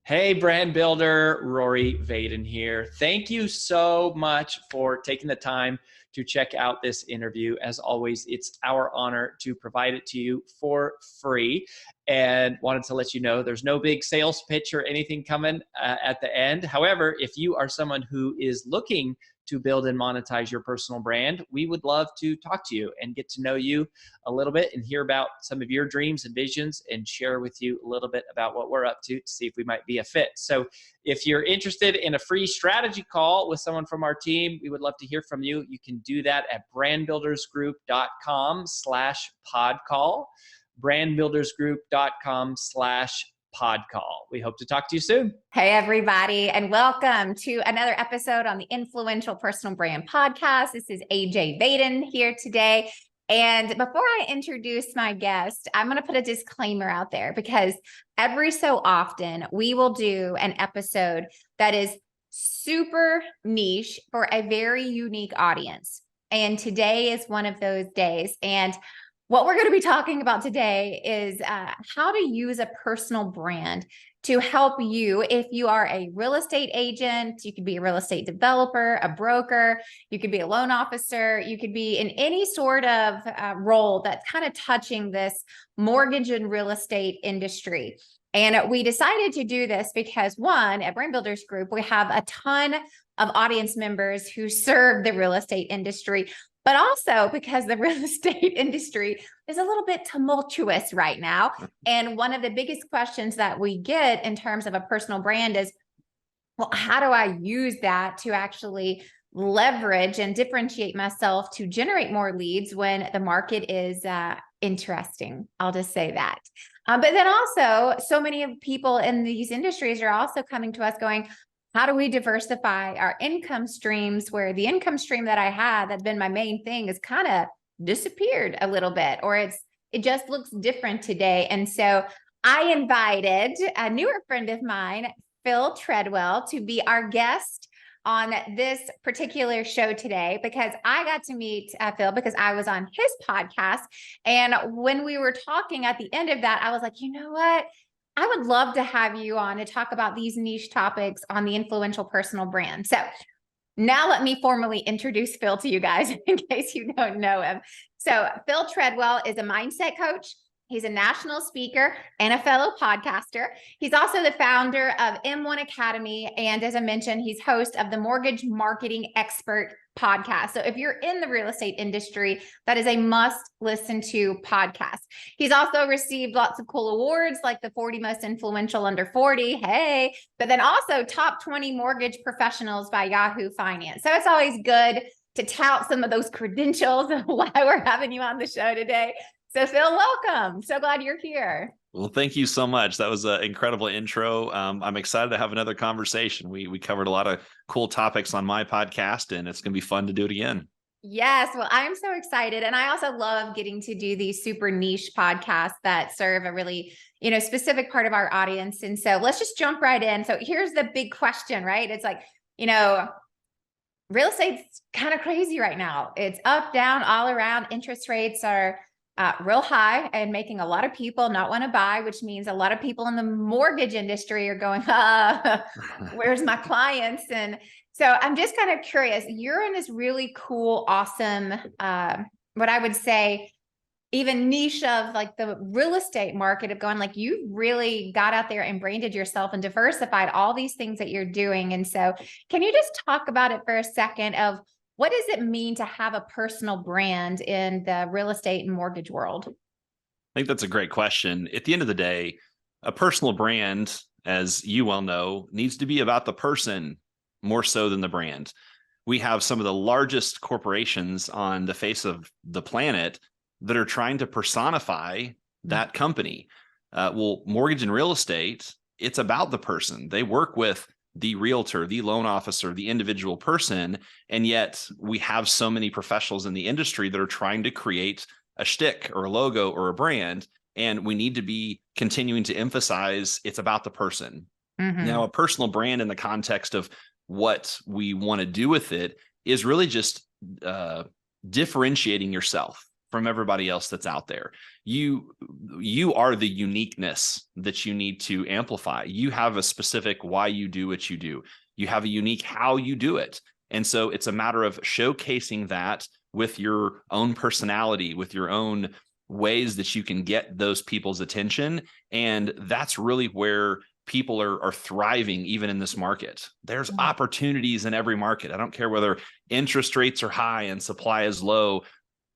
Hey, brand builder, Rory Vaden here. Thank you so much for taking the time to check out this interview. As always, it's our honor to provide it to you for free. And wanted to let you know there's no big sales pitch or anything coming at the end. However, if you are someone who is looking to build and monetize your personal brand, we would love to talk to you and get to know you a little bit and hear about some of your dreams and visions and share with you a little bit about what we're up to see if we might be a fit. So if you're interested in a free strategy call with someone from our team, we would love to hear from you. You can do that at brandbuildersgroup.com/podcall, brandbuildersgroup.com/podcall. We hope to talk to you soon. Hey, everybody, and welcome to another episode on the Influential Personal Brand Podcast. This is AJ Vaden here today. And before I introduce my guest, I'm going to put a disclaimer out there because every so often we will do an episode that is super niche for a very unique audience. And today is one of those days. And what we're going to be talking about today is how to use a personal brand to help you if you are a real estate agent. You could be a real estate developer, a broker, you could be a loan officer, you could be in any sort of role that's kind of touching this mortgage and real estate industry. And we decided to do this because, one, at Brand Builders Group, we have a ton of audience members who serve the real estate industry, but also because the real estate industry is a little bit tumultuous right now. And one of the biggest questions that we get in terms of a personal brand is, well, how do I use that to actually leverage and differentiate myself to generate more leads when the market is interesting? I'll just say that. But then also, so many of people in these industries are also coming to us going, how do we diversify our income streams, where the income stream that I had that's been my main thing is kind of disappeared a little bit, or it just looks different today. And so I invited a newer friend of mine, Phil Treadwell, to be our guest on this particular show today, because I got to meet Phil because I was on his podcast. And when we were talking at the end of that, I was like, you know what? I would love to have you on to talk about these niche topics on the influential personal brand. So now let me formally introduce Phil to you guys in case you don't know him. So Phil Treadwell is a mindset coach. He's a national speaker and a fellow podcaster. He's also the founder of M1 Academy. And as I mentioned, he's host of the Mortgage Marketing Expert podcast. So if you're in the real estate industry, that is a must listen to podcast. He's also received lots of cool awards like the 40 most influential under 40. Hey, but then also top 20 mortgage professionals by Yahoo Finance. So it's always good to tout some of those credentials and why we're having you on the show today. So Phil, welcome. So glad you're here. Well, thank you so much. That was an incredible intro. I'm excited to have another conversation. We covered a lot of cool topics on my podcast, and it's going to be fun to do it again. Yes. Well, I'm so excited. And I also love getting to do these super niche podcasts that serve a really, specific part of our audience. And so let's just jump right in. So here's the big question, right? It's like, real estate's kind of crazy right now. It's up, down, all around. Interest rates are real high and making a lot of people not want to buy, which means a lot of people in the mortgage industry are going, where's my clients? And so I'm just kind of curious, you're in this really cool, awesome, what I would say, even niche of like the real estate market of going, like you really got out there and branded yourself and diversified all these things that you're doing. And so can you just talk about it for a second of what does it mean to have a personal brand in the real estate and mortgage world? I think that's a great question. At the end of the day, a personal brand, as you well know, needs to be about the person more so than the brand. We have some of the largest corporations on the face of the planet that are trying to personify that company. Well, mortgage and real estate, it's about the person. They work with the realtor, the loan officer, the individual person. And yet we have so many professionals in the industry that are trying to create a shtick or a logo or a brand. And we need to be continuing to emphasize it's about the person. Mm-hmm. Now, a personal brand in the context of what we want to do with it is really just differentiating yourself. from everybody else that's out there. You are the uniqueness that you need to amplify. You have a specific why you do what you do. You have a unique how you do it. And so it's a matter of showcasing that with your own personality, with your own ways that you can get those people's attention. And that's really where people are thriving, even in this market. There's opportunities in every market. I don't care whether interest rates are high and supply is low.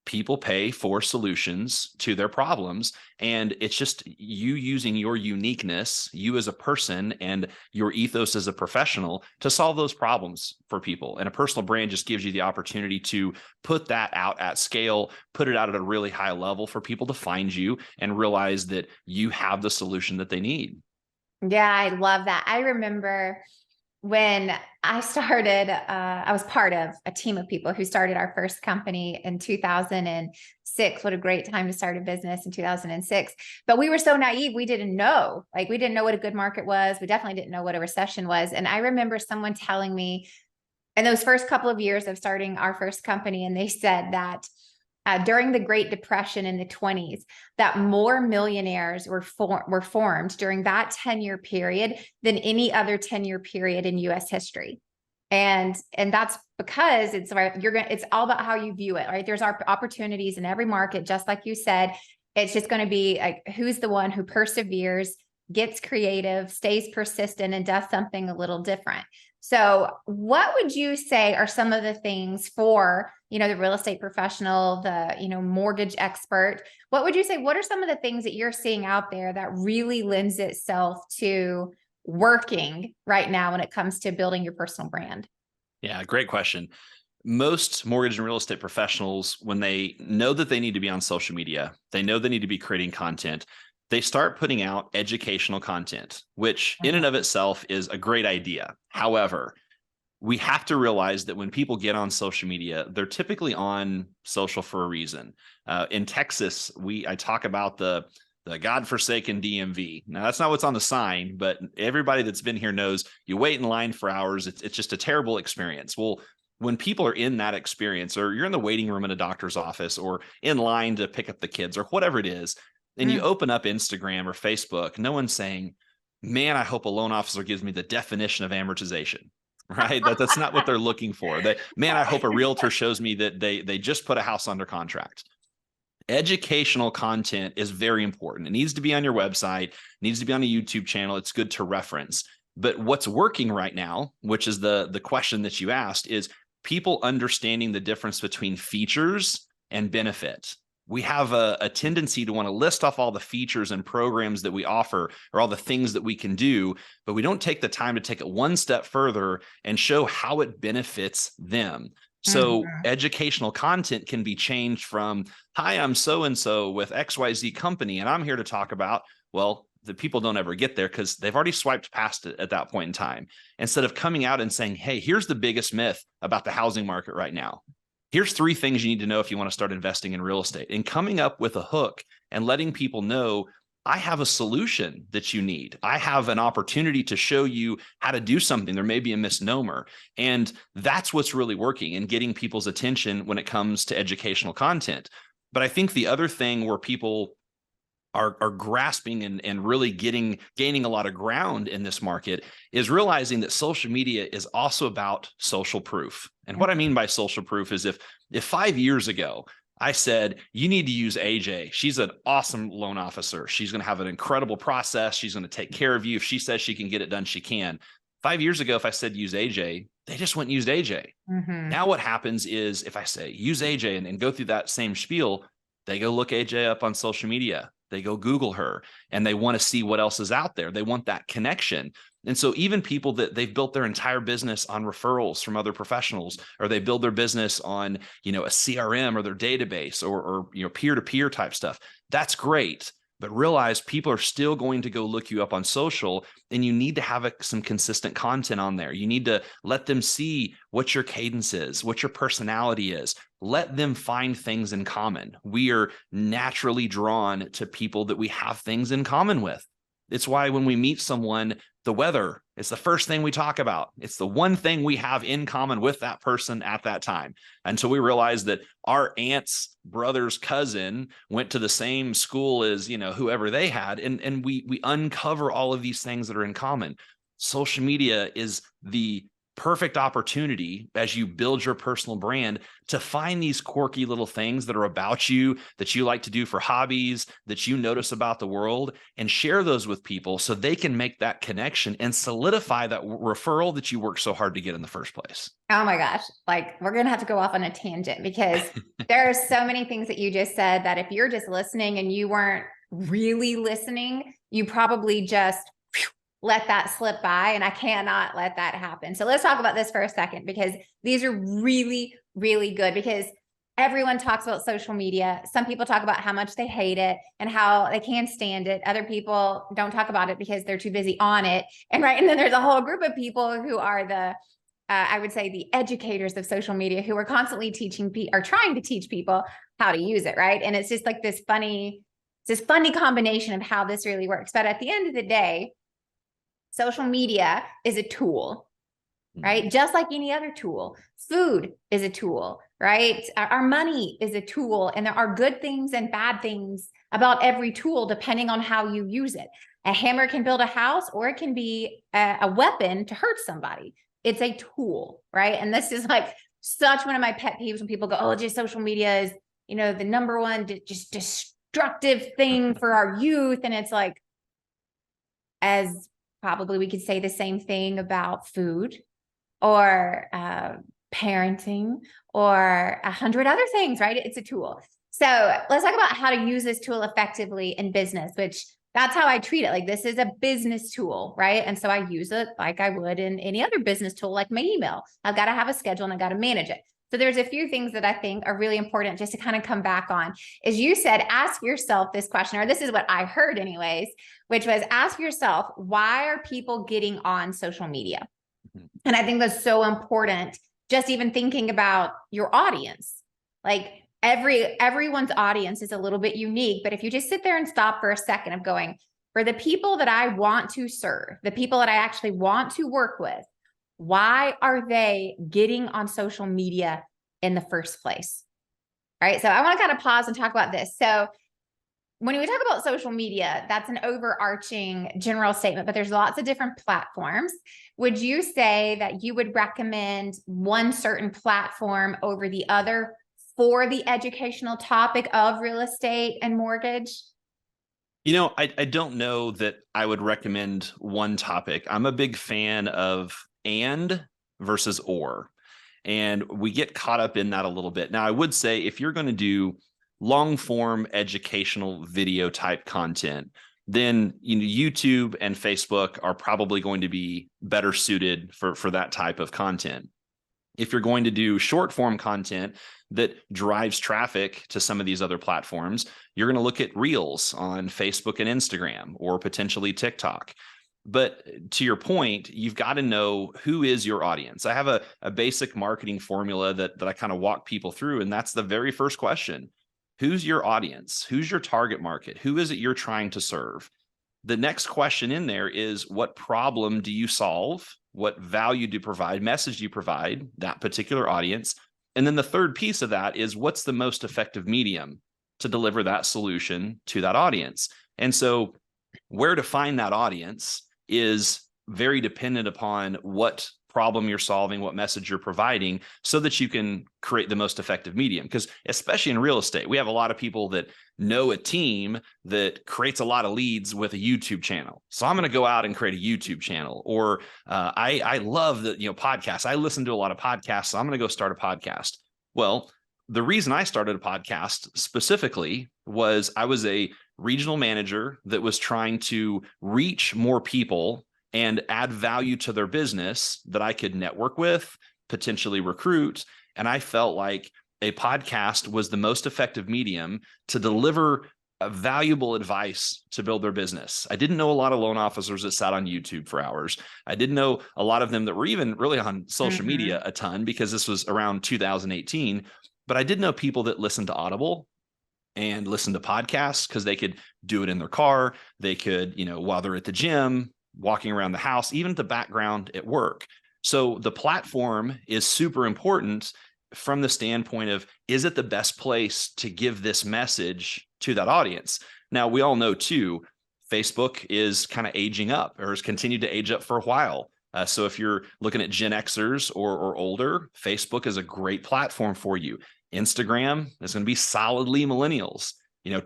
People pay for solutions to their problems. And it's just you using your uniqueness, you as a person and your ethos as a professional to solve those problems for people. And a personal brand just gives you the opportunity to put that out at scale, put it out at a really high level for people to find you and realize that you have the solution that they need. Yeah, I love that. I remember when I started, I was part of a team of people who started our first company in 2006. What a great time to start a business in 2006. But we were so naive. We didn't know, we didn't know what a good market was. We definitely didn't know what a recession was. And I remember someone telling me in those first couple of years of starting our first company, and they said that during the Great Depression in the 20s, that more millionaires were formed during that 10-year period than any other 10-year period in U.S. history. And that's because it's all about how you view it, right? There's opportunities in every market, just like you said. It's just going to be like, who's the one who perseveres, gets creative, stays persistent, and does something a little different. So what would you say are some of the things for, the real estate professional, the, mortgage expert? What would you say, what are some of the things that you're seeing out there that really lends itself to working right now when it comes to building your personal brand? Yeah, great question. Most mortgage and real estate professionals, when they know that they need to be on social media, they know they need to be creating content, they start putting out educational content, which in and of itself is a great idea. However, we have to realize that when people get on social media, they're typically on social for a reason. In Texas, I talk about the godforsaken DMV. Now, that's not what's on the sign, but everybody that's been here knows you wait in line for hours. It's just a terrible experience. Well, when people are in that experience, or you're in the waiting room in a doctor's office, or in line to pick up the kids, or whatever it is, and you open up Instagram or Facebook, no one's saying, man, I hope a loan officer gives me the definition of amortization, right? That's not what they're looking for. Man, I hope a realtor shows me that they just put a house under contract. Educational content is very important. It needs to be on your website, needs to be on a YouTube channel. It's good to reference. But what's working right now, which is the question that you asked, is people understanding the difference between features and benefit. We have a tendency to want to list off all the features and programs that we offer, or all the things that we can do, but we don't take the time to take it one step further and show how it benefits them. So educational content can be changed from, hi, I'm so-and-so with XYZ company, and I'm here to talk about, well, the people don't ever get there because they've already swiped past it at that point in time. Instead of coming out and saying, hey, here's the biggest myth about the housing market right now. Here's 3 things you need to know if you want to start investing in real estate, and coming up with a hook and letting people know, I have a solution that you need. I have an opportunity to show you how to do something. There may be a misnomer. And that's what's really working and getting people's attention when it comes to educational content. But I think the other thing where people are grasping and really gaining a lot of ground in this market is realizing that social media is also about social proof. And what I mean by social proof is if 5 years ago I said, you need to use AJ, she's an awesome loan officer, she's going to have an incredible process, she's going to take care of you, if she says she can get it done, she can. 5 years ago, if I said use AJ, they just went and used AJ. Now what happens is if I say use AJ and go through that same spiel, they go look AJ up on social media. They go Google her, and they want to see what else is out there. They want that connection. And so even people that they've built their entire business on referrals from other professionals, or they build their business on, a CRM or their database or peer-to-peer type stuff, that's great. But realize people are still going to go look you up on social, and you need to have some consistent content on there. You need to let them see what your cadence is, what your personality is. Let them find things in common. We are naturally drawn to people that we have things in common with. It's why when we meet someone, the weather is the first thing we talk about. It's the one thing we have in common with that person at that time. Until we realize that our aunt's brother's cousin went to the same school as, whoever they had. And we uncover all of these things that are in common. Social media is the perfect opportunity as you build your personal brand to find these quirky little things that are about you, that you like to do for hobbies, that you notice about the world, and share those with people so they can make that connection and solidify that referral that you worked so hard to get in the first place. Oh my gosh. Like, we're going to have to go off on a tangent because there are so many things that you just said that if you're just listening and you weren't really listening, you probably just let that slip by, and I cannot let that happen. So let's talk about this for a second, because these are really, really good, because everyone talks about social media. Some people talk about how much they hate it and how they can't stand it. Other people don't talk about it because they're too busy on it. And then there's a whole group of people who are I would say the educators of social media, who are constantly trying to teach people how to use it. Right. And it's just like this funny combination of how this really works. But at the end of the day, social media is a tool, right? Just like any other tool. Food is a tool, right? Our money is a tool, and there are good things and bad things about every tool depending on how you use it. A hammer can build a house, or it can be a weapon to hurt somebody. It's a tool, right? And this is like such one of my pet peeves when people go, oh, just social media is, the number one just destructive thing for our youth. And it's like, as probably we could say the same thing about food or parenting or 100 other things, right? It's a tool. So let's talk about how to use this tool effectively in business, which that's how I treat it. Like, this is a business tool, right? And so I use it like I would in any other business tool, like my email. I've got to have a schedule and I've got to manage it. So there's a few things that I think are really important just to kind of come back on. As you said, ask yourself this question, or this is what I heard anyways, which was ask yourself, why are people getting on social media? And I think that's so important, just even thinking about your audience. Like, everyone's audience is a little bit unique, but if you just sit there and stop for a second of going, for the people that I want to serve, the people that I actually want to work with, why are they getting on social media in the first place? Right. So I want to kind of pause and talk about this. So when we talk about social media, that's an overarching general statement, but there's lots of different platforms. Would you say that you would recommend one certain platform over the other for the educational topic of real estate and mortgage? I don't know that I would recommend one topic. I'm a big fan of and versus or, and we get caught up in that a little bit. Now, I would say if you're going to do long form educational video type content, then YouTube and Facebook are probably going to be better suited for that type of content. If you're going to do short form content that drives traffic to some of these other platforms, you're going to look at Reels on Facebook and Instagram, or potentially TikTok. But to your point, you've got to know who is your audience. I have a basic marketing formula that I kind of walk people through, and that's the very first question. Who's your audience? Who's your target market? Who is it you're trying to serve? The next question in there is, what problem do you solve? What value do you provide? Message do you provide that particular audience? And then the third piece of that is, what's the most effective medium to deliver that solution to that audience? And so where to find that audience is very dependent upon what problem you're solving, what message you're providing, so that you can create the most effective medium. Because especially in real estate, we have a lot of people that know a team that creates a lot of leads with a YouTube channel. So I'm going to go out and create a YouTube channel. Or I love the podcasts. I listen to a lot of podcasts, so I'm going to go start a podcast. Well, the reason I started a podcast specifically was I was a regional manager that was trying to reach more people and add value to their business that I could network with, potentially recruit. And I felt like a podcast was the most effective medium to deliver valuable advice to build their business. I didn't know a lot of loan officers that sat on YouTube for hours. I didn't know a lot of them that were even really on social media a ton, because this was around 2018. But I did know people that listened to Audible. and listen to podcasts because they could do it in their car. They could, while they're at the gym, walking around the house, even the background at work. So the platform is super important from the standpoint of, is it the best place to give this message to that audience? Now, we all know too, Facebook is kind of aging up, or has continued to age up for a while. So if you're looking at Gen Xers or older, Facebook is a great platform for you. Instagram is going to be solidly millennials.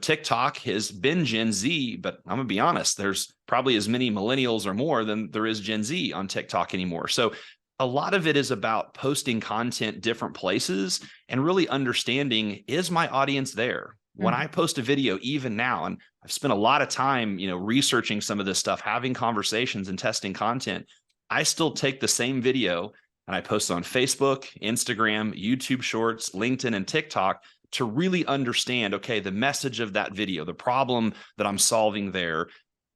TikTok has been Gen Z, but I'm going to be honest, there's probably as many millennials or more than there is Gen Z on TikTok anymore. So a lot of it is about posting content different places and really understanding, is my audience there? When I post a video, even now, and I've spent a lot of time, researching some of this stuff, having conversations and testing content, I still take the same video and I post on Facebook, Instagram, YouTube Shorts, LinkedIn, and TikTok to really understand, okay, the message of that video, the problem that I'm solving there,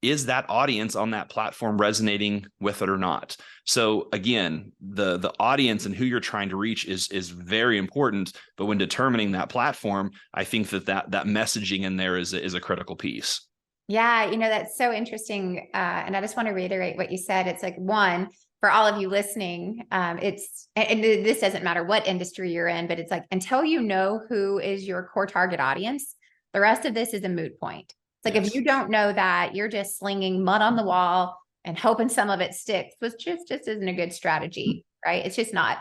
is that audience on that platform resonating with it or not? So again, the audience and who you're trying to reach is very important. But when determining that platform, I think that messaging in there is a critical piece. Yeah, that's so interesting. And I just want to reiterate what you said. It's like, one, for all of you listening, and this doesn't matter what industry you're in, but it's like, until you know who is your core target audience, the rest of this is a moot point. It's like, if you don't know that, you're just slinging mud on the wall and hoping some of it sticks, which just isn't a good strategy, right? It's just not.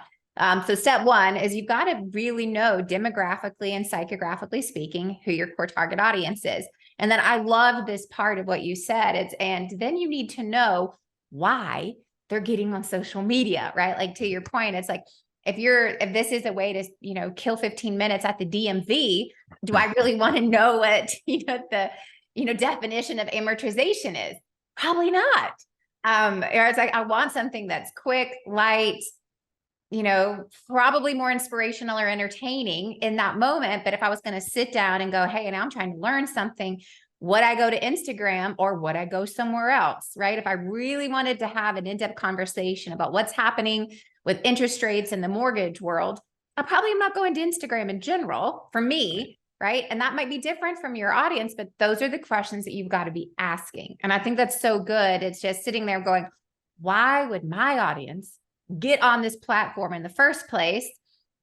So step one is you've got to really know, demographically and psychographically speaking, who your core target audience is. And then I love this part of what you said. And then you need to know why they're getting on social media, right? Like, to your point, it's like, if this is a way to, kill 15 minutes at the DMV, do I really want to know what, the definition of amortization is? Probably not. Or it's like, I want something that's quick, light, probably more inspirational or entertaining in that moment. But if I was going to sit down and go, hey, now I'm trying to learn something, would I go to Instagram or would I go somewhere else, right? If I really wanted to have an in-depth conversation about what's happening with interest rates in the mortgage world, I probably am not going to Instagram in general for me, right? And that might be different from your audience, but those are the questions that you've got to be asking. And I think that's so good. It's just sitting there going, why would my audience get on this platform in the first place?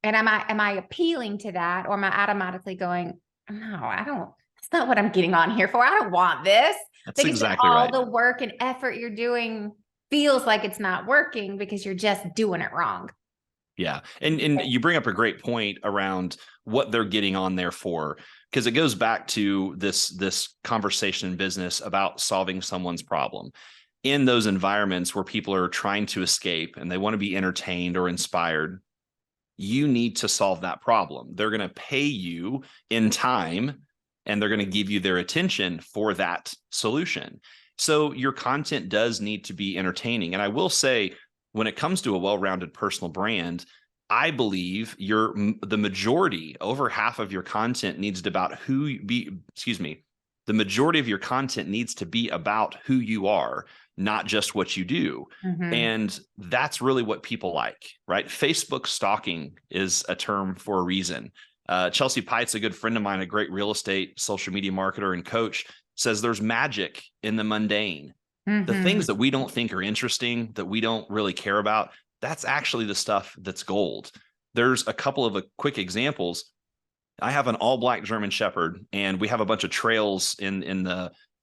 And am I appealing to that? Or am I automatically going, no, I don't, that's not what I'm getting on here for. I don't want this. That's because exactly all right. the work and effort you're doing feels like it's not working because you're just doing it wrong. Yeah. And you bring up a great point around what they're getting on there for, because it goes back to this conversation in business about solving someone's problem. In those environments where people are trying to escape and they want to be entertained or inspired, you need to solve that problem. They're going to pay you in time and they're going to give you their attention for that solution. So your content does need to be entertaining. And I will say, when it comes to a well-rounded personal brand, I believe the majority, over half of your content needs to the majority of your content needs to be about who you are, not just what you do. Mm-hmm. And that's really what people like, right? Facebook stalking is a term for a reason. Chelsea Pite's a good friend of mine, a great real estate social media marketer and coach, says there's magic in the mundane. Mm-hmm. The things that we don't think are interesting, that we don't really care about, that's actually the stuff that's gold. There's a couple of quick examples. I have an all-black German Shepherd, and we have a bunch of trails in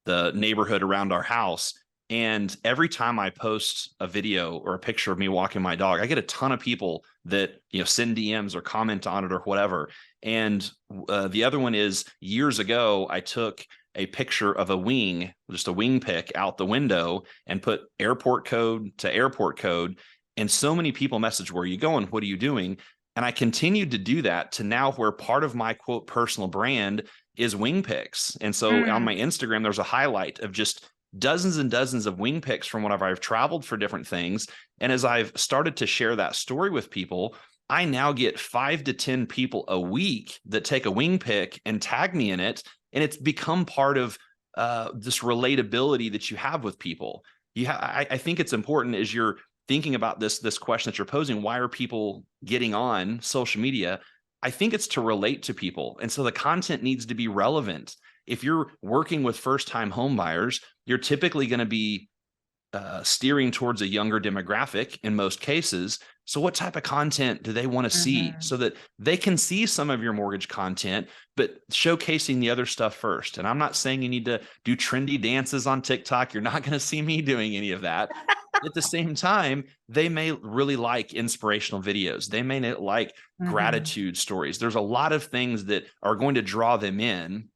the neighborhood around our house. And every time I post a video or a picture of me walking my dog, I get a ton of people that send DMs or comment on it or whatever. And the other one is, years ago, I took a picture of a wing, just a wing pic out the window, and put airport code to airport code. And so many people message, where are you going? What are you doing? And I continued to do that to now where part of my quote personal brand is wing pics. And so on my Instagram, there's a highlight of just dozens and dozens of wing pics from whenever I've traveled for different things. And as I've started to share that story with people, I now get 5 to 10 people a week that take a wing pic and tag me in it. And it's become part of this relatability that you have with people. I think it's important, as you're thinking about this question that you're posing, why are people getting on social media? I think it's to relate to people. And so the content needs to be relevant. If you're working with first-time home buyers, you're typically going to be steering towards a younger demographic in most cases. So what type of content do they want to see so that they can see some of your mortgage content, but showcasing the other stuff first? And I'm not saying you need to do trendy dances on TikTok. You're not going to see me doing any of that. At the same time, they may really like inspirational videos. They may like gratitude stories. There's a lot of things that are going to draw them in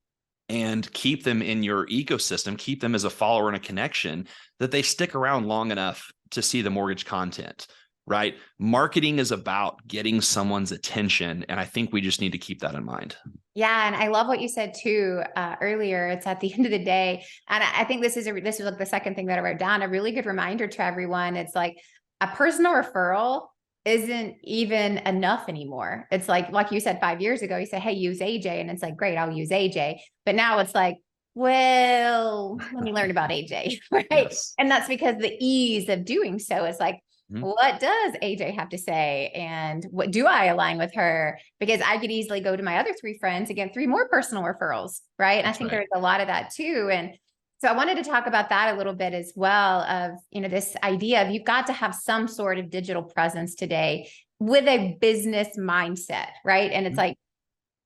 and keep them in your ecosystem, keep them as a follower and a connection, that they stick around long enough to see the mortgage content, right? Marketing is about getting someone's attention. And I think we just need to keep that in mind. Yeah. And I love what you said too, earlier. It's at the end of the day. And I think this is like the second thing that I wrote down, a really good reminder to everyone. It's like a personal referral isn't even enough anymore. It's like you said 5 years ago, you said, hey, use AJ. And it's like, great, I'll use AJ. But now it's like, well, let me learn about AJ, right? Yes. And that's because the ease of doing so is like, what does AJ have to say? And what do I align with her? Because I could easily go to my other 3 friends and get 3 more personal referrals, right? And I think there's a lot of that too. And so I wanted to talk about that a little bit as well, of, this idea of you've got to have some sort of digital presence today with a business mindset, right? And it's like,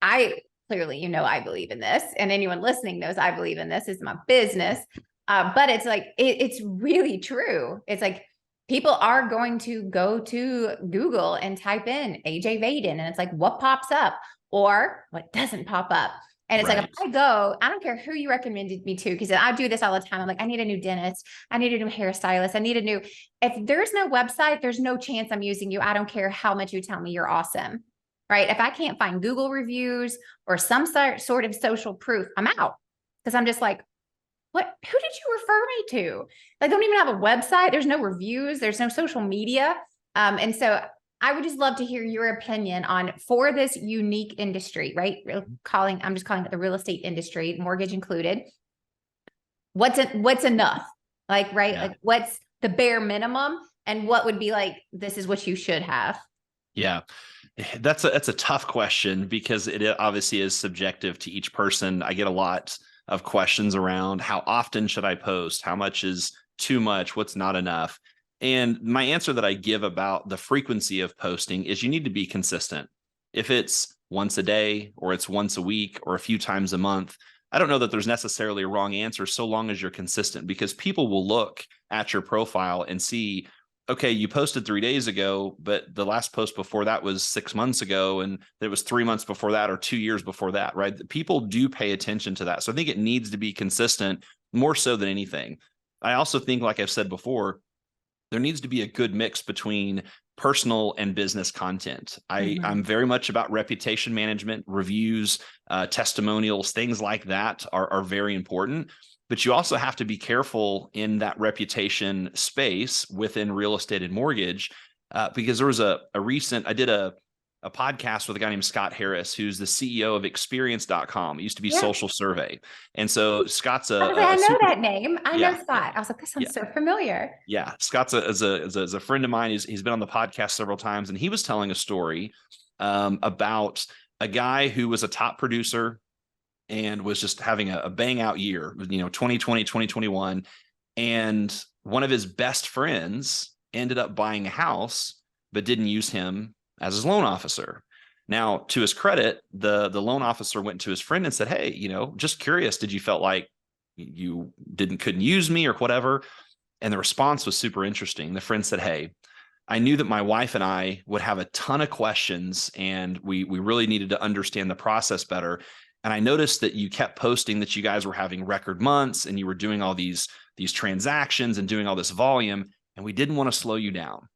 I clearly, I believe in this, and anyone listening knows I believe in this. Is my business. But it's like, it's really true. It's like, people are going to go to Google and type in AJ Vaden, and it's like, what pops up or what doesn't pop up? And it's like, if I go, I don't care who you recommended me to, because I do this all the time. I'm like, I need a new dentist. I need a new hairstylist. I need a new, if there's no website, there's no chance I'm using you. I don't care how much you tell me you're awesome, right? If I can't find Google reviews or some sort of social proof, I'm out. Because I'm just like, who did you refer me to? Like, don't even have a website. There's no reviews. There's no social media. And so I would just love to hear your opinion on, for this unique industry, right? I'm just calling it the real estate industry, mortgage included. What's enough? Like, right? Like, what's the bare minimum, and what would be like, this is what you should have? Yeah, that's a tough question, because it obviously is subjective to each person. I get a lot of questions around how often should I post? How much is too much? What's not enough? And my answer that I give about the frequency of posting is you need to be consistent. If it's once a day, or it's once a week, or a few times a month, I don't know that there's necessarily a wrong answer, so long as you're consistent, because people will look at your profile and see, okay, you posted 3 days ago, but the last post before that was 6 months ago, and it was 3 months before that, or 2 years before that, right? People do pay attention to that. So I think it needs to be consistent more so than anything. I also think, like I've said before, there needs to be a good mix between personal and business content. I'm very much about reputation management, reviews, testimonials, things like that are very important. But you also have to be careful in that reputation space within real estate and mortgage, because there was I did a podcast with a guy named Scott Harris, who's the CEO of experience.com. It used to be Social Survey. And so Scott's I know that name. I know Scott. I was like, that sounds so familiar. Yeah. Scott's a friend of mine. He's been on the podcast several times, and he was telling a story about a guy who was a top producer and was just having a bang out year, 2020, 2021. And one of his best friends ended up buying a house, but didn't use him as his loan officer. Now, to his credit, the loan officer went to his friend and said, hey, just curious, did you felt like you couldn't use me or whatever? And the response was super interesting. The friend said, hey, I knew that my wife and I would have a ton of questions, and we really needed to understand the process better. And I noticed that you kept posting that you guys were having record months, and you were doing all these transactions and doing all this volume, and we didn't want to slow you down.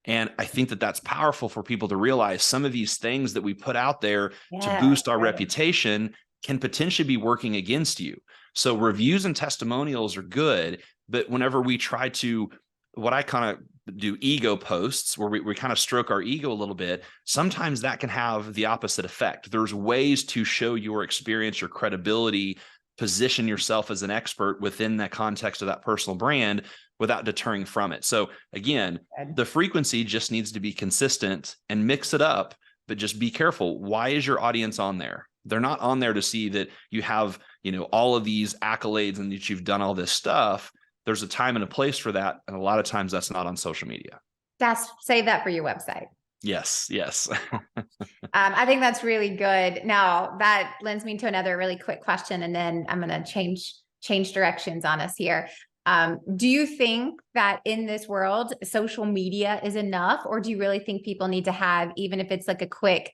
And I think that that's powerful for people to realize some of these things that we put out there to boost our reputation can potentially be working against you. So reviews and testimonials are good, but whenever we try to, what I kind of do, ego posts, where we kind of stroke our ego a little bit, sometimes that can have the opposite effect. There's ways to show your experience, your credibility, position yourself as an expert within the context of that personal brand without deterring from it. So again, the frequency just needs to be consistent, and mix it up but just be careful. Why is your audience on there? They're not on there to see that you have, all of these accolades and that you've done all this stuff. There's a time and a place for that. And a lot of times that's not on social media. Save that for your website. Yes. I think that's really good. Now that lends me to another really quick question, and then I'm going to change directions on us here. Do you think that in this world, social media is enough, or do you really think people need to have, even if it's like a quick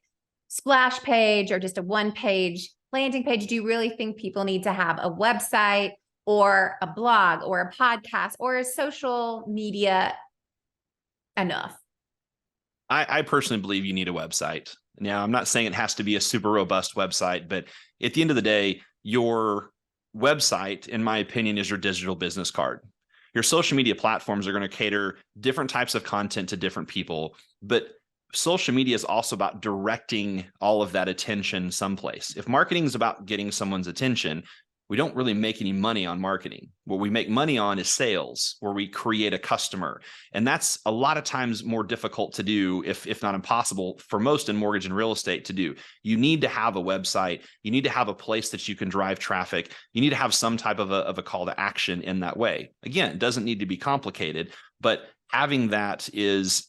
splash page or just a one-page landing page, do you really think people need to have a website or a blog or a podcast, or is social media enough? I personally believe you need a website. Now, I'm not saying it has to be a super robust website, but at the end of the day, your website, in my opinion, is your digital business card. Your social media platforms are going to cater different types of content to different people, but social media is also about directing all of that attention someplace. If marketing is about getting someone's attention, we don't really make any money on marketing. What we make money on is sales, where we create a customer. And that's a lot of times more difficult to do, if not impossible, for most in mortgage and real estate to do. You need to have a website. You need to have a place that you can drive traffic. You need to have some type of a call to action in that way. Again, it doesn't need to be complicated, but having that is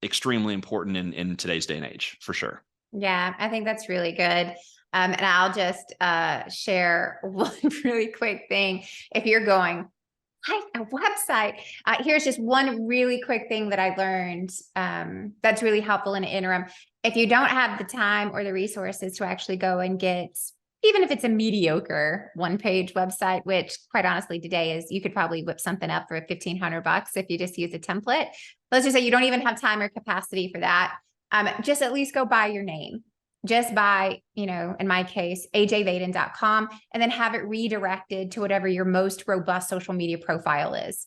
extremely important in today's day and age, for sure. Yeah, I think that's really good. And I'll just share one really quick thing. If you're going, a website, here's just one really quick thing that I learned that's really helpful in an interim. If you don't have the time or the resources to actually go and get, even if it's a mediocre one-page website, which quite honestly today is, you could probably whip something up for $1,500 if you just use a template. Let's just say you don't even have time or capacity for that. Just at least go buy your name. Just buy, in my case, ajvaden.com, and then have it redirected to whatever your most robust social media profile is.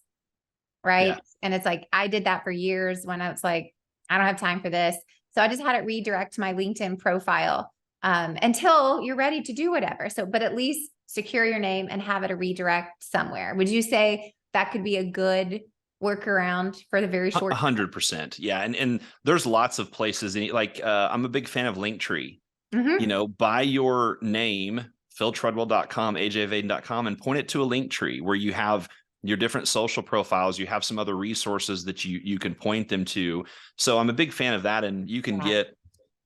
Right. Yeah. And it's like, I did that for years when I was like, I don't have time for this. So I just had it redirect to my LinkedIn profile until you're ready to do whatever. So, but at least secure your name and have it a redirect somewhere. Would you say that could be a good workaround for the very short? 100%. Yeah. And there's lots of places, like I'm a big fan of Linktree. Mm-hmm. Buy your name, philtreadwell.com, ajvaden.com, and point it to a Linktree where you have your different social profiles. You have some other resources that you can point them to. So I'm a big fan of that. And you can get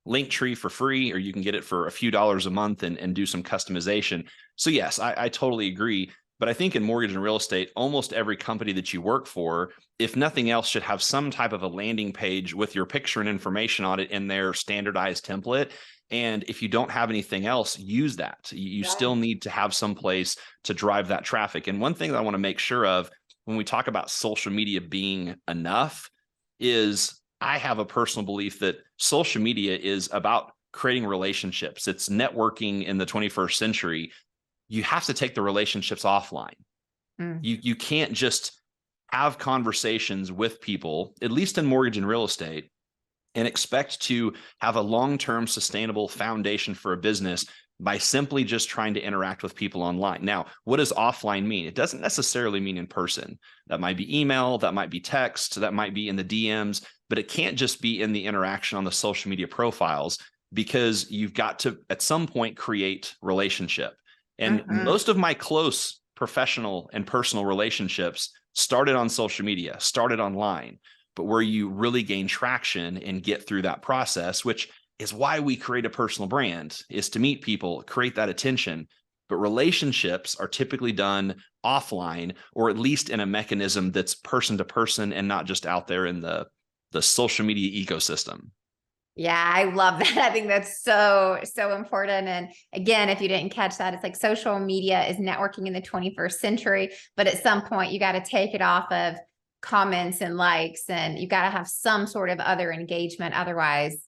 Linktree for free, or you can get it for a few dollars a month and do some customization. So yes, I totally agree. But I think in mortgage and real estate, almost every company that you work for, if nothing else, should have some type of a landing page with your picture and information on it in their standardized template. And if you don't have anything else, use that. You still need to have some place to drive that traffic. And one thing that I want to make sure of when we talk about social media being enough is I have a personal belief that social media is about creating relationships. It's networking in the 21st century. You have to take the relationships offline. You can't just have conversations with people, at least in mortgage and real estate, and expect to have a long-term sustainable foundation for a business by simply just trying to interact with people online. Now, what does offline mean? It doesn't necessarily mean in person. That might be email, that might be text, that might be in the DMs, but it can't just be in the interaction on the social media profiles, because you've got to, at some point, create relationship. And most of my close professional and personal relationships started on social media, started online, but where you really gain traction and get through that process, which is why we create a personal brand, is to meet people, create that attention. But relationships are typically done offline, or at least in a mechanism that's person to person and not just out there in the social media ecosystem. Yeah, I love that. I think that's so important. And again, if you didn't catch that, it's like social media is networking in the 21st century, but at some point you got to take it off of comments and likes, and you got to have some sort of other engagement. Otherwise,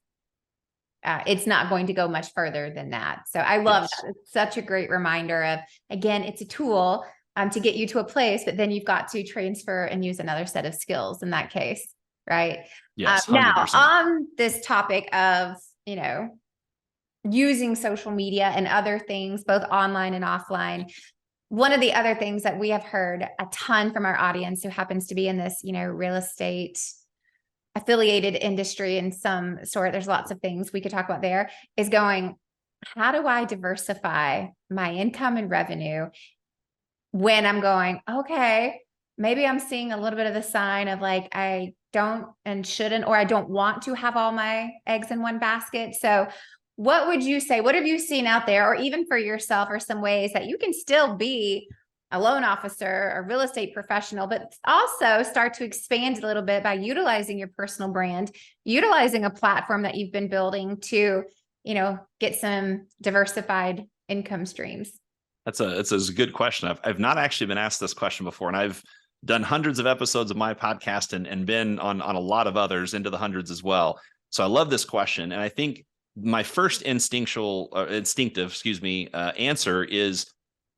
it's not going to go much further than that. So I love that. It's such a great reminder of, again, it's a tool to get you to a place, but then you've got to transfer and use another set of skills in that case. Right. Yes. Now on this topic of, using social media and other things, both online and offline, one of the other things that we have heard a ton from our audience who happens to be in this, real estate affiliated industry in some sort, there's lots of things we could talk about there, is going, how do I diversify my income and revenue when I'm going, okay, maybe I'm seeing a little bit of the sign of like, I don't and shouldn't, or I don't want to have all my eggs in one basket. So what would you say? What have you seen out there, or even for yourself, or some ways that you can still be a loan officer, a real estate professional, but also start to expand a little bit by utilizing your personal brand, utilizing a platform that you've been building to, get some diversified income streams? It's a good question. I've not actually been asked this question before, and I've done hundreds of episodes of my podcast and been on a lot of others, into the hundreds as well. So I love this question. And I think my first instinctive, answer is,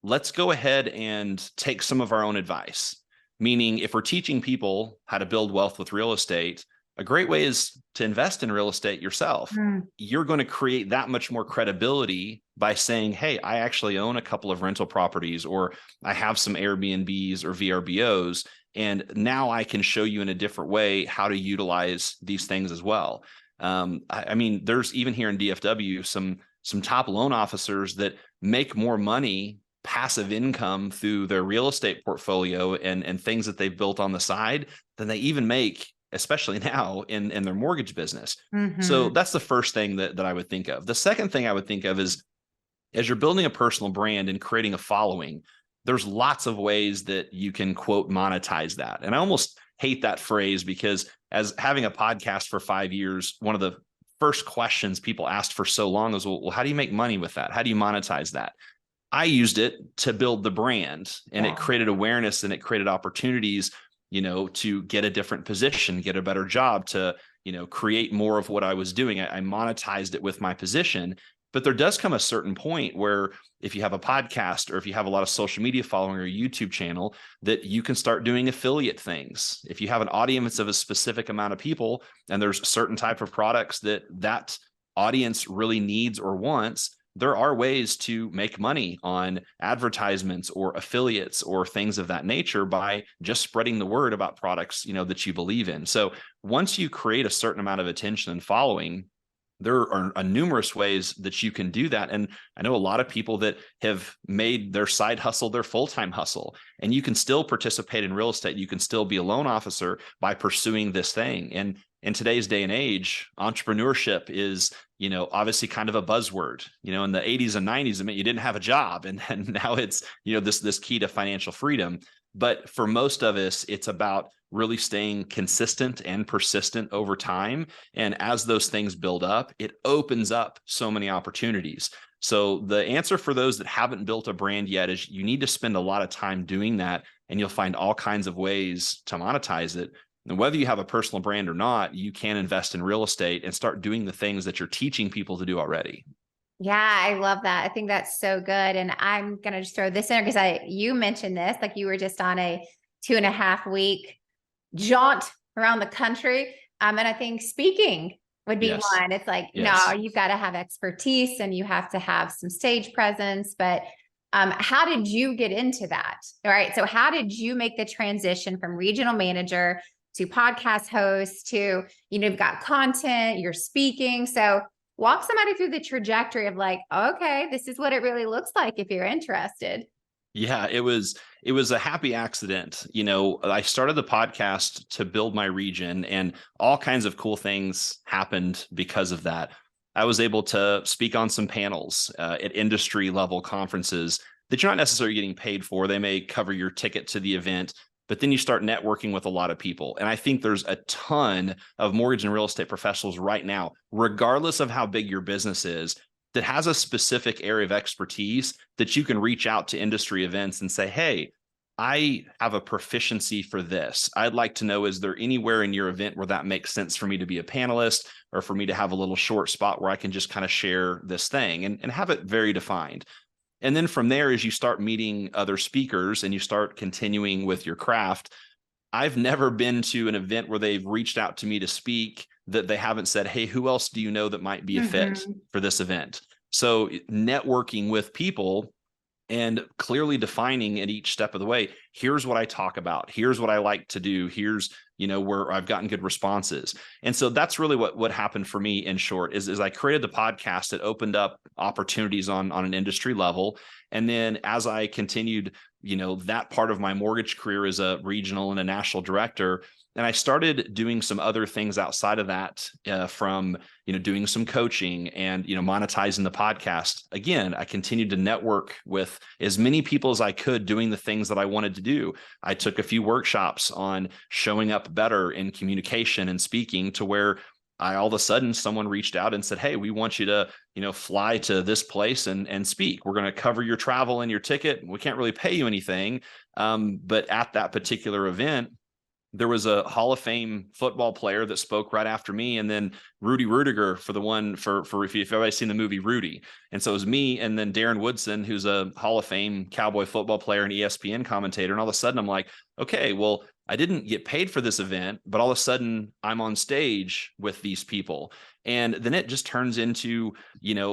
let's go ahead and take some of our own advice. Meaning, if we're teaching people how to build wealth with real estate, a great way is to invest in real estate yourself. You're going to create that much more credibility by saying, hey, I actually own a couple of rental properties, or I have some Airbnbs or VRBOs, and now I can show you in a different way how to utilize these things as well. I mean, there's even here in DFW, some top loan officers that make more money, passive income, through their real estate portfolio and things that they've built on the side than they even make, especially now, in their mortgage business. So that's the first thing that I would think of. The second thing I would think of is, as you're building a personal brand and creating a following, there's lots of ways that you can, quote, monetize that. And I almost hate that phrase, because as having a podcast for 5 years, one of the first questions people asked for so long is, well, how do you make money with that? How do you monetize that? I used it to build the brand, and it created awareness, and it created opportunities, to get a different position, get a better job, to, create more of what I was doing. I monetized it with my position. But there does come a certain point where, if you have a podcast, or if you have a lot of social media following, or a YouTube channel, that you can start doing affiliate things. If you have an audience of a specific amount of people, and there's certain type of products that audience really needs or wants, there are ways to make money on advertisements or affiliates or things of that nature by just spreading the word about products, that you believe in. So once you create a certain amount of attention and following, there are numerous ways that you can do that. And I know a lot of people that have made their side hustle their full-time hustle, and you can still participate in real estate. You can still be a loan officer by pursuing this thing. And in today's day and age, entrepreneurship is, obviously kind of a buzzword. In the 80s and 90s, it meant you didn't have a job. And now it's, this key to financial freedom. But for most of us, it's about really staying consistent and persistent over time. And as those things build up, it opens up so many opportunities. So the answer for those that haven't built a brand yet is, you need to spend a lot of time doing that, and you'll find all kinds of ways to monetize it. And whether you have a personal brand or not, you can invest in real estate and start doing the things that you're teaching people to do already. Yeah, I love that. I think that's so good. And I'm going to just throw this in there, because you mentioned this, like you were just on a 2.5 week jaunt around the country. And I think speaking would be one. It's like, no, you've got to have expertise, and you have to have some stage presence. But how did you get into that? All right. So how did you make the transition from regional manager to podcast host to, you've got content, you're speaking. So walk somebody through the trajectory of like, okay, this is what it really looks like if you're interested. Yeah, it was a happy accident. I started the podcast to build my region, and all kinds of cool things happened because of that. I was able to speak on some panels at industry level conferences that you're not necessarily getting paid for. They may cover your ticket to the event, but then you start networking with a lot of people. And I think there's a ton of mortgage and real estate professionals right now, regardless of how big your business is, that has a specific area of expertise that you can reach out to industry events and say, hey, I have a proficiency for this. I'd like to know, is there anywhere in your event where that makes sense for me to be a panelist, or for me to have a little short spot where I can just kind of share this thing and have it very defined. And then from there, as you start meeting other speakers and you start continuing with your craft, I've never been to an event where they've reached out to me to speak that they haven't said, hey, who else do you know that might be a fit for this event? So networking with people and clearly defining at each step of the way, here's what I talk about. Here's what I like to do. Here's where I've gotten good responses. And so that's really what happened for me in short is I created the podcast. It opened up opportunities on an industry level. And then as I continued, that part of my mortgage career as a regional and a national director, and I started doing some other things outside of that, from, doing some coaching and, monetizing the podcast. Again, I continued to network with as many people as I could doing the things that I wanted to do. I took a few workshops on showing up better in communication and speaking, to where all of a sudden someone reached out and said, hey, we want you to, fly to this place and speak. We're going to cover your travel and your ticket. We can't really pay you anything. But at that particular event, there was a Hall of Fame football player that spoke right after me, and then Rudy Rudiger for if everybody's seen the movie Rudy. And so it was me, and then Darren Woodson, who's a Hall of Fame Cowboy football player and ESPN commentator. And all of a sudden I'm like, okay, well, I didn't get paid for this event, but all of a sudden I'm on stage with these people. And then it just turns into,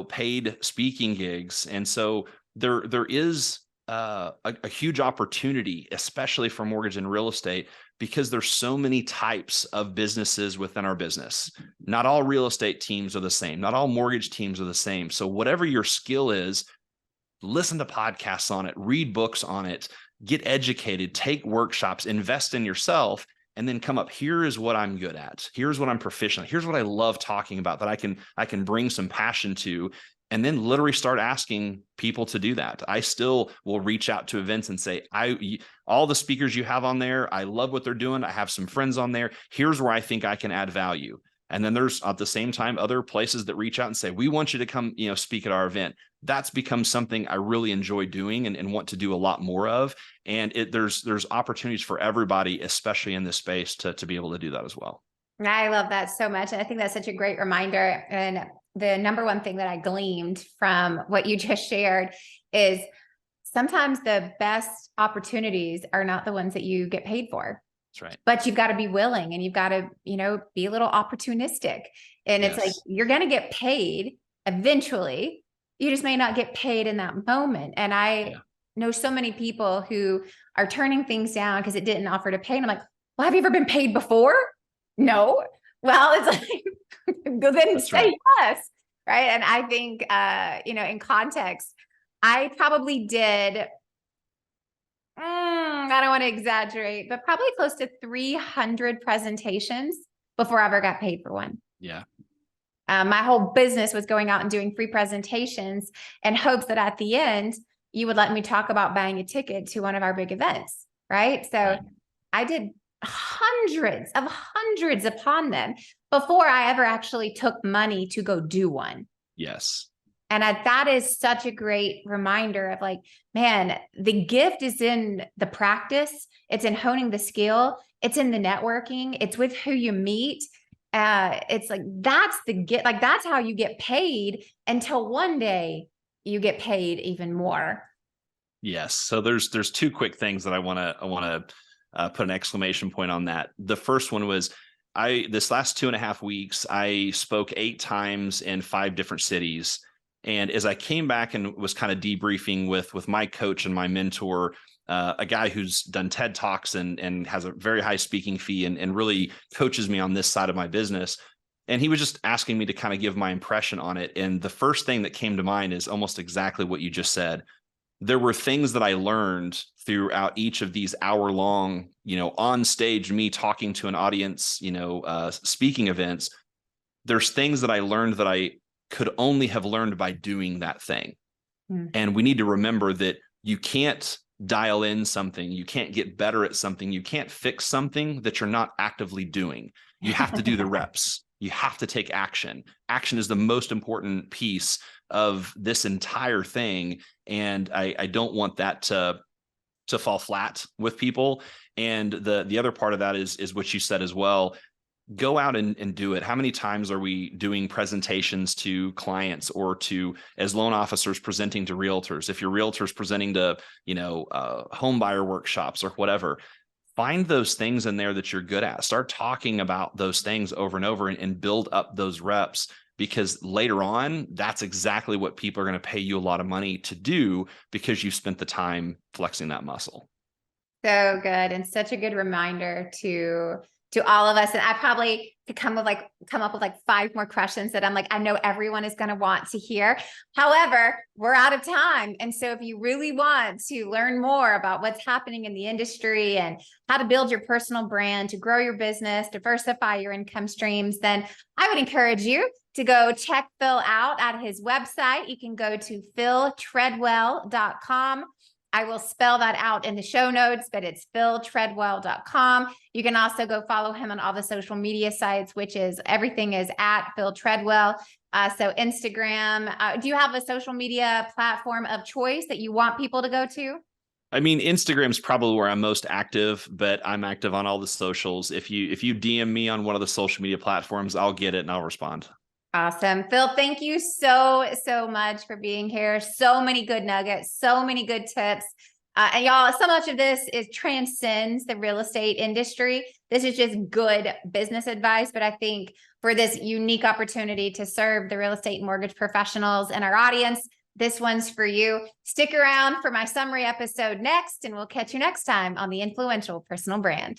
paid speaking gigs. And so there is a huge opportunity, especially for mortgage and real estate, because there's so many types of businesses within our business. Not all real estate teams are the same. Not all mortgage teams are the same. So whatever your skill is, listen to podcasts on it, read books on it, get educated, take workshops, invest in yourself, and then come up, here is what I'm good at. Here's what I'm proficient at. Here's what I love talking about that I can bring some passion to. And then literally start asking people to do that. I still will reach out to events and say, all the speakers you have on there, I love what they're doing. I have some friends on there. Here's where I think I can add value. And then there's at the same time other places that reach out and say, we want you to come, speak at our event. That's become something I really enjoy doing and want to do a lot more of. And there's opportunities for everybody, especially in this space, to be able to do that as well. I love that so much. And I think that's such a great reminder. And the number one thing that I gleaned from what you just shared is sometimes the best opportunities are not the ones that you get paid for. That's right. But you've got to be willing, and you've got to, be a little opportunistic. And It's like, you're going to get paid eventually. You just may not get paid in that moment. And I know so many people who are turning things down because it didn't offer to pay. And I'm like, well, have you ever been paid before? No. Well, it's like, then say yes. Right. And I think, in context, I probably did, I don't want to exaggerate, but probably close to 300 presentations before I ever got paid for one. Yeah. My whole business was going out and doing free presentations in hopes that at the end, you would let me talk about buying a ticket to one of our big events. Right. So I did hundreds upon them before I ever actually took money to go do one. Yes. And that is such a great reminder of like, man, the gift is in the practice. It's in honing the skill. It's in the networking. It's with who you meet. It's like, that's the gift. Like, that's how you get paid until one day you get paid even more. Yes. So there's two quick things that I want to put an exclamation point on that. The first one was this last 2.5 weeks, I spoke 8 times in 5 different cities. And as I came back and was kind of debriefing with my coach and my mentor, a guy who's done TED Talks and has a very high speaking fee and really coaches me on this side of my business. And he was just asking me to kind of give my impression on it. And the first thing that came to mind is almost exactly what you just said. There were things that I learned throughout each of these hour-long, on stage, me talking to an audience, speaking events. There's things that I learned that I could only have learned by doing that thing. And we need to remember that you can't dial in something. You can't get better at something. You can't fix something that you're not actively doing. You have to do the reps. You have to take action. Action is the most important piece of this entire thing. And I don't want that to fall flat with people. And the other part of that is what you said as well. Go out and do it. How many times are we doing presentations to clients or as loan officers presenting to realtors? If your realtor's presenting to, home buyer workshops or whatever, find those things in there that you're good at. Start talking about those things over and over and build up those reps, because later on, that's exactly what people are going to pay you a lot of money to do, because you spent the time flexing that muscle. So good. And such a good reminder to to all of us. And I probably could come up with like 5 more questions that I'm like, I know everyone is going to want to hear. However, we're out of time. And so if you really want to learn more about what's happening in the industry and how to build your personal brand, to grow your business, diversify your income streams, then I would encourage you to go check Phil out at his website. You can go to philtreadwell.com. I will spell that out in the show notes, but it's philtreadwell.com. You can also go follow him on all the social media sites, which is everything is at Phil Treadwell. So Instagram, do you have a social media platform of choice that you want people to go to? I mean, Instagram's probably where I'm most active, but I'm active on all the socials. If you DM me on one of the social media platforms, I'll get it and I'll respond. Awesome. Phil, thank you so much for being here. So many good nuggets, so many good tips. And y'all, so much of this transcends the real estate industry. This is just good business advice, but I think for this unique opportunity to serve the real estate and mortgage professionals in our audience, this one's for you. Stick around for my summary episode next, and we'll catch you next time on The Influential Personal Brand.